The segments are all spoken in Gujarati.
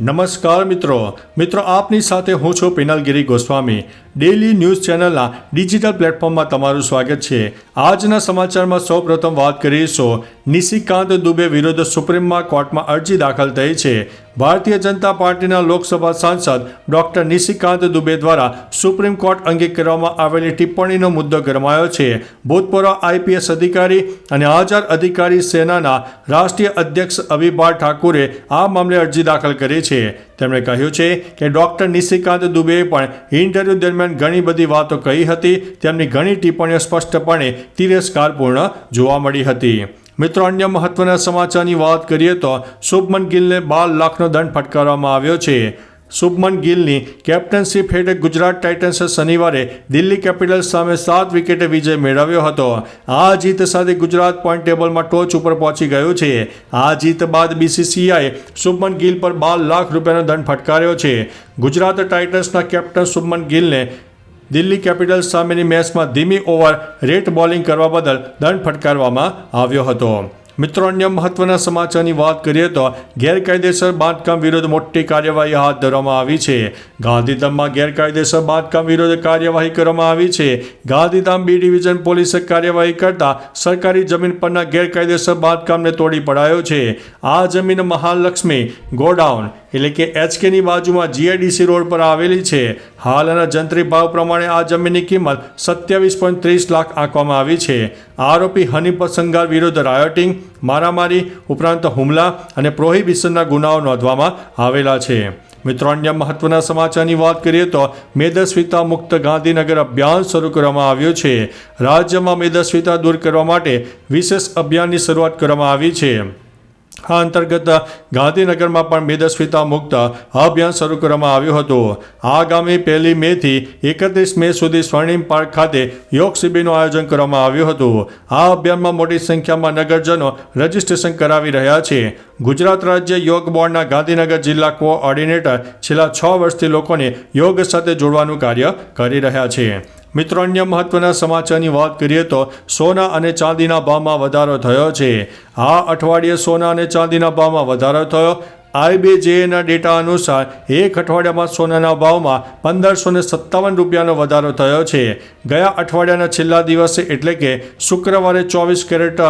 નમસ્કાર મિત્રો આપની સાથે હું છું પિનલગીરી ગોસ્વામી। ડેલી ન્યૂઝ ચેનલના ડિજિટલ પ્લેટફોર્મમાં તમારું સ્વાગત છે। આજના સમાચારમાં સૌપ્રથમ વાત કરીશું નિશિકાંત દુબે વિરુદ્ધ સુપ્રીમ કોર્ટમાં અરજી દાખલ થઈ છે। ભારતીય જનતા પાર્ટીના લોકસભા સાંસદ ડોક્ટર નિશિકાંત દુબે દ્વારા સુપ્રીમ કોર્ટ અંગે કરવામાં આવેલી ટિપ્પણીનો મુદ્દો ગરમાયો છે। ભૂતપૂર્વ આઈપીએસ અધિકારી અને આઝાદ અધિકારી સેનાના રાષ્ટ્રીય અધ્યક્ષ અવિભાર ઠાકુરે આ મામલે અરજી દાખલ કરી છે। તેમણે કહ્યું છે કે ડોક્ટર નિશિકાંત દુબેએ પણ ઇન્ટરવ્યૂ દરમિયાન ઘણી બધી વાતો કહી હતી। તેમની ઘણી ટિપ્પણીઓ સ્પષ્ટપણે તિરસ્કારપૂર્ણ જોવા મળી હતી। મિત્રો, અન્ય મહત્વના સમાચારની વાત કરીએ તો શુભમન ગિલને 12 લાખનો દંડ ફટકારવામાં આવ્યો છે। શુભમન ગિલની કેપ્ટનશીપ હેઠળ ગુજરાત ટાઇટન્સે શનિવારે દિલ્હી કેપિટલ્સ સામે 7 વિકેટે વિજય મેળવ્યો હતો। આ જીત સાથે ગુજરાત પોઈન્ટ ટેબલમાં ટોચ ઉપર પહોંચી ગયું છે। આ જીત બાદ બીસીસીઆઈએ શુભમન ગિલ પર 12 લાખ રૂપિયાનો દંડ ફટકાર્યો છે। ગુજરાત ટાઇટન્સના કેપ્ટન શુભમન ગિલને દિલ્હી કેપિટલ્સ સામેની મેચમાં ધીમી ઓવર રેટ બોલિંગ કરવા બદલ દંડ ફટકારવામાં આવ્યો હતો। મિત્રો, અન્ય મહત્વના સમાચારની વાત કરીએ તો ગેરકાયદેસર બાંધકામ વિરુદ્ધ મોટી કાર્યવાહી હાથ ધરવામાં આવી છે। ગાંધીધામમાં ગેરકાયદેસર બાંધકામ વિરુદ્ધ કાર્યવાહી કરવામાં આવી છે। ગાંધીધામ બી ડિવિઝન પોલીસે કાર્યવાહી કરતા સરકારી જમીન પરના ગેરકાયદેસર બાંધકામને તોડી પડાયો છે। આ જમીન મહાલક્ષ્મી ગોડાઉન એટલે કે એચકેની બાજુમાં જીઆઈડીસી રોડ પર આવેલી છે। હાલના જંત્રી ભાવ પ્રમાણે આ જમીનની કિંમત 27.30 લાખ આંકવામાં આવી છે। આરોપી હનીફ સંઘાર વિરુદ્ધ રાયોટિંગ, મારામારી ઉપરાંત હુમલા અને પ્રોહિબિશનના ગુનાઓ નોંધવામાં આવેલા છે। મિત્રો, અન્ય મહત્વના સમાચારની વાત કરીએ તો મેદસ્વીતા મુક્ત ગાંધીનગર અભિયાન શરૂ કરવામાં આવ્યું છે। રાજ્યમાં મેદસ્વીતા દૂર કરવા માટે વિશેષ અભિયાનની શરૂઆત કરવામાં આવી છે। આ અંતર્ગત ગાંધીનગરમાં પણ મેદસ્વીતા મુક્ત અભિયાન શરૂ કરવામાં આવ્યું હતું। આગામી 1 મે થી 31 મે સુધી સ્વર્ણિમ પાર્ક ખાતે યોગ શિબિરનું આયોજન કરવામાં આવ્યું હતું। આ અભિયાનમાં મોટી સંખ્યામાં નગરજનો રજીસ્ટ્રેશન કરાવી રહ્યા છે। ગુજરાત રાજ્ય યોગ બોર્ડના ગાંધીનગર જિલ્લા કોઓર્ડિનેટર છેલ્લા 6 વર્ષથી લોકોને યોગ સાથે જોડવાનું કાર્ય કરી રહ્યા છે। મિત્રો, અન્ય મહત્વના સમાચારની વાત કરીએ તો સોના અને ચાંદીના ભાવમાં વધારો થયો છે। આ અઠવાડિયે સોના અને ચાંદીના ભાવમાં વધારો થયો। IBJના ડેટા અનુસાર એક અઠવાડિયામાં સોનાના ભાવમાં 1557 રૂપિયાનો વધારો થયો છે। ગયા અઠવાડિયાના છેલ્લા દિવસે એટલે કે શુક્રવારે 24 કેરેટ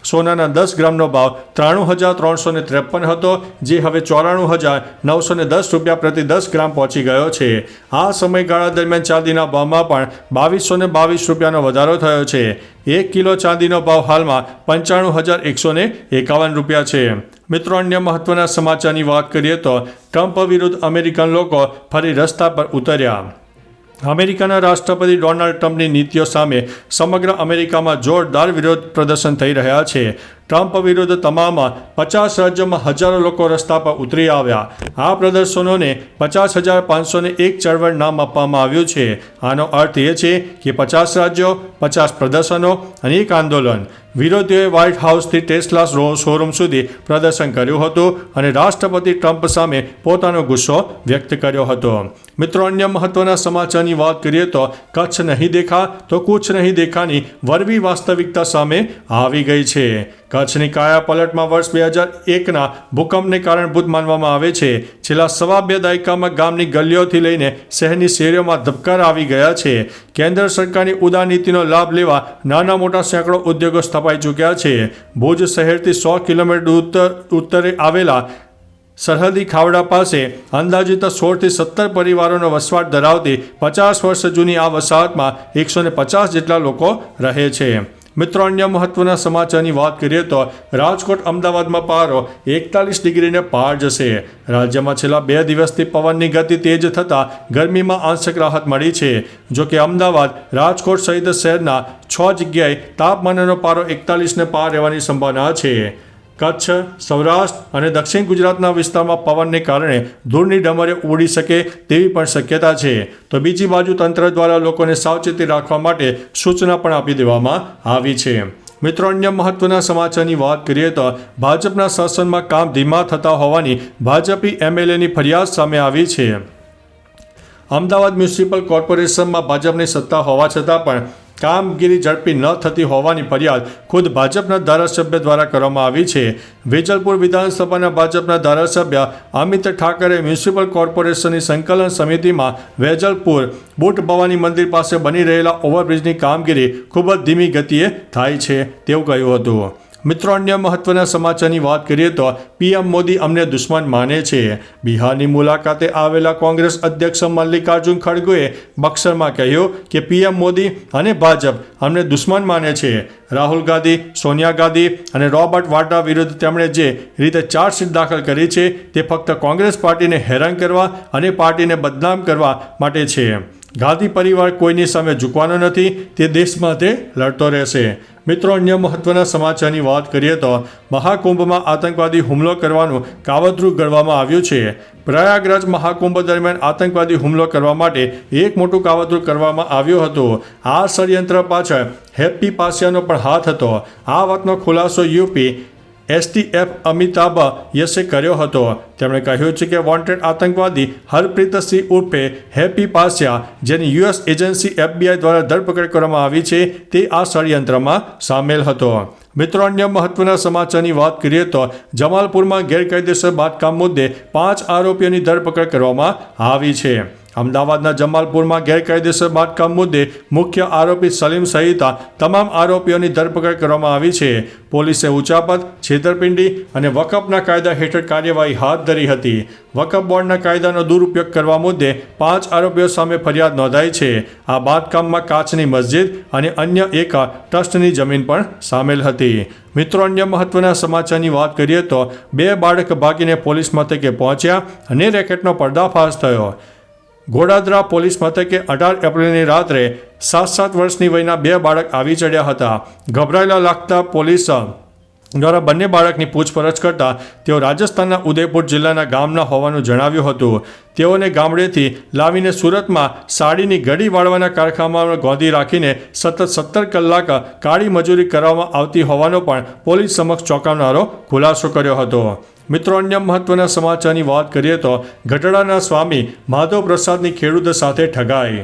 સોનાના 10 ગ્રામનો ભાવ 93,353 હતો, જે હવે 94,910 રૂપિયા પ્રતિ 10 ગ્રામ પહોંચી ગયો છે। આ સમયગાળા દરમિયાન ચાંદીના ભાવમાં પણ 2222 રૂપિયાનો વધારો થયો છે। 1 કિલો ચાંદીનો ભાવ હાલમાં 95,151 રૂપિયા છે। મિત્રો, અન્ય મહત્વના સમાચારની વાત કરીએ તો ટ્રમ્પ વિરુદ્ધ અમેરિકન લોકો ફરી રસ્તા પર ઉતર્યા। અમેરિકાના રાષ્ટ્રપતિ ડોનાલ્ડ ટ્રમ્પની નીતિઓ સામે સમગ્ર અમેરિકામાં જોરદાર વિરોધ પ્રદર્શન થઈ રહ્યા છે। ટ્રમ્પ વિરુદ્ધ તમામ 50 રાજ્યોમાં હજારો લોકો રસ્તા પર ઉતરી આવ્યા। આ પ્રદર્શનોને 50,501 ચળવળ નામ આપવામાં આવ્યું છે। આનો અર્થ એ છે કે 50 રાજ્યો, 50 પ્રદર્શનો અને એક આંદોલન। વિરોધીઓએ વ્હાઇટ હાઉસથી ટેસ્લા શોરૂમ સુધી પ્રદર્શન કર્યું હતું અને રાષ્ટ્રપતિ ટ્રમ્પ સામે પોતાનો ગુસ્સો વ્યક્ત કર્યો હતો। મિત્રો, અન્ય મહત્વના સમાચારની વાત કરીએ તો કચ્છ નહીં દેખા તો કુછ નહીં દેખાની વરવી વાસ્તવિકતા સામે આવી ગઈ છે। કચ્છની કાયાપલટમાં વર્ષ 2001ના ભૂકંપને કારણભૂત માનવામાં આવે છે। છેલ્લા 2.5 દાયકામાં ગામની ગલીઓથી લઈને શહેરની શેરીઓમાં ધબકાર આવી ગયા છે। કેન્દ્ર સરકારની ઉદાર નીતિનો લાભ લેવા નાના મોટા સેંકડો ઉદ્યોગો સ્થપાઈ ચૂક્યા છે। ભુજ શહેરથી 100 કિલોમીટર ઉત્તરે આવેલા સરહદી ખાવડા પાસે અંદાજિત 16 થી 17 પરિવારોનો વસવાટ ધરાવતી 50 વર્ષ જૂની આ વસાહતમાં 150 જેટલા લોકો રહે છે। મિત્રો, અન્ય મહત્વના સમાચારની વાત કરીએ તો રાજકોટ અમદાવાદમાં પારો 41 ડિગ્રીને પાર જશે। રાજ્યમાં છેલ્લા 2 દિવસથી પવનની ગતિ તેજ થતાં ગરમીમાં આંશિક રાહત મળી છે। જોકે અમદાવાદ, રાજકોટ સહિત શહેરના 6 જગ્યાએ તાપમાનનો પારો 41ને પાર રહેવાની સંભાવના છે। કચ્છ, સૌરાષ્ટ્ર અને દક્ષિણ ગુજરાતના વિસ્તારમાં પવનને કારણે ધૂળની ડમરીઓ ઉડી શકે તેવી પણ શક્યતા છે। તો બીજી બાજુ તંત્ર દ્વારા લોકોને સાવચેતી રાખવા માટે સૂચના પણ આપી દેવામાં આવી છે। મિત્રો, અન્ય મહત્વના સમાચારની વાત કરીએ તો ભાજપના શાસનમાં કામ ધીમા થતા હોવાની ભાજપી MLAની ફરિયાદ સામે આવી છે। અમદાવાદ મ્યુનિસિપલ કોર્પોરેશનમાં ભાજપની સત્તા હોવા છતાં પણ કામગીરી ઝડપી ન થતી હોવાની ફરિયાદ ખુદ ભાજપના ધારાસભ્ય દ્વારા કરવામાં આવી છે. વેજલપુર વિધાનસભાના ભાજપના ધારાસભ્ય અમિત ઠાકરે મ્યુનિસિપલ કોર્પોરેશનની સંકલન સમિતિમાં વેજલપુર બુટ ભવાની મંદિર પાસે બની રહેલા ઓવરબ્રિજની કામગીરી ખૂબ જ ધીમી ગતિએ થાય છે તેવું કહ્યું હતું. મિત્રો, અન્ય મહત્વના સમાચારની વાત કરીએ તો પીએમ મોદી અમને દુશ્મન માને છે. બિહારની મુલાકાતે આવેલા કોંગ્રેસ અધ્યક્ષ મલ્લિકાર્જુન ખડગેએ બક્સરમાં કહ્યું કે પીએમ મોદી અને ભાજપ અમને દુશ્મન માને છે. રાહુલ ગાંધી, સોનિયા ગાંધી અને રોબર્ટ વાડ્રા વિરુદ્ધ તેમણે જે રીતે ચાર્જશીટ દાખલ કરી છે તે ફક્ત કોંગ્રેસ પાર્ટીને હેરાન કરવા અને પાર્ટીને બદનામ કરવા માટે છે. ગાંધી પરિવાર કોઈની સામે ઝૂકવાનો નથી, તે દેશ માટે લડતો રહેશે. મિત્રો, અન્ય મહત્વના સમાચારની વાત કરીએ તો મહાકુંભમાં આતંકવાદી હુમલો કરવાનું કાવતરું ઘડવામાં આવ્યું છે. પ્રયાગરાજ મહાકુંભ દરમિયાન આતંકવાદી હુમલો કરવા માટે એક મોટું કાવતરું કરવામાં આવ્યું હતું. આ ષડયંત્ર પાછળ હેપ્પી પાસિયાનો પણ હાથ હતો. આ વાતનો ખુલાસો યુપી એસટીએફ અમિતાભ યશે કર્યો હતો. તેમણે કહ્યું છે કે વોન્ટેડ આતંકવાદી હરપ્રીત સિંહ ઉર્ફે હેપ્પી પાસિયા, જેની યુએસ એજન્સી FBI દ્વારા ધરપકડ કરવામાં આવી છે, તે આ ષડયંત્રમાં સામેલ હતો. મિત્રો, અન્ય મહત્વના સમાચારની વાત કરીએ તો જમાલપુરમાં ગેરકાયદેસર બાંધકામ મુદ્દે 5 આરોપીઓની ધરપકડ કરવામાં આવી છે. અમદાવાદના જમાલપુરમાં ગેરકાયદેસર બાંધકામ મુદ્દે મુખ્ય આરોપી સલીમ સહિત તમામ આરોપીઓની ધરપકડ કરવામાં આવી છે. પોલીસે ઉચાપત, છેતરપિંડી અને વકફના કાયદા હેઠળ કાર્યવાહી હાથ ધરી હતી. વકફ બોર્ડના કાયદાનો દુરુપયોગ કરવા મુદ્દે 5 આરોપીઓ સામે ફરિયાદ નોંધાઈ છે. આ બાંધકામમાં કાચની મસ્જિદ અને અન્ય એક ટ્રસ્ટની જમીન પણ સામેલ હતી. મિત્રો, અન્ય મહત્વના સમાચારની વાત કરીએ તો 2 બાળક ભાગીને પોલીસ મથકે પહોંચ્યા અને રેકેટનો પર્દાફાશ થયો. ગોડાદરા પોલીસ મથકે 18 એપ્રિલની રાત્રે 7 વર્ષની વયના 2 બાળક આવી ચડ્યા હતા. ગભરાયેલા લાગતા પોલીસ દ્વારા બંને બાળકની પૂછપરછ કરતા તેઓ રાજસ્થાનના ઉદયપુર જિલ્લાના ગામના હોવાનું જણાવ્યું હતું. તેઓને ગામડેથી લાવીને સુરતમાં સાડીની ઘડી વાળવાના કારખાનામાં ગોંધી રાખીને સતત 17 કલાક કાળી મજૂરી કરવામાં આવતી હોવાનો પણ પોલીસ સમક્ષ ચોંકાવનારો ખુલાસો કર્યો હતો. મિત્રો, અન્ય મહત્વના સમાચારની વાત કરીએ તો ગઢડાના સ્વામી માધવ પ્રસાદની ખેડૂત સાથે ઠગાઈ.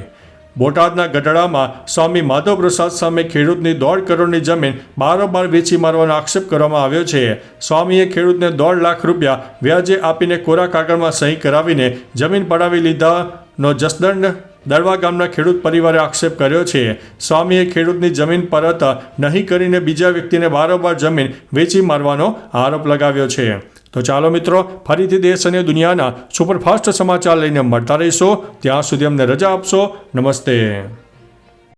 બોટાદના ગઢડામાં સ્વામી માધવ પ્રસાદ સામે ખેડૂતની 1.5 કરોડની જમીન બારોબાર વેચી મારવાનો આક્ષેપ કરવામાં આવ્યો છે. સ્વામીએ ખેડૂતને 1.5 લાખ રૂપિયા વ્યાજે આપીને કોરા કાગળમાં સહી કરાવીને જમીન પડાવી લીધાનો જસદણ દળવા ગામના ખેડૂત પરિવારે આક્ષેપ કર્યો છે. સ્વામીએ ખેડૂતની જમીન પરત નહીં કરીને બીજા વ્યક્તિને બારોબાર જમીન વેચી મારવાનો આરોપ લગાવ્યો છે. તો ચાલો મિત્રો, ફરીથી દેશ અને દુનિયાના સુપરફાસ્ટ સમાચાર લઈને મળતા રહીશો. ત્યાં સુધી અમને રજા આપશો. નમસ્તે.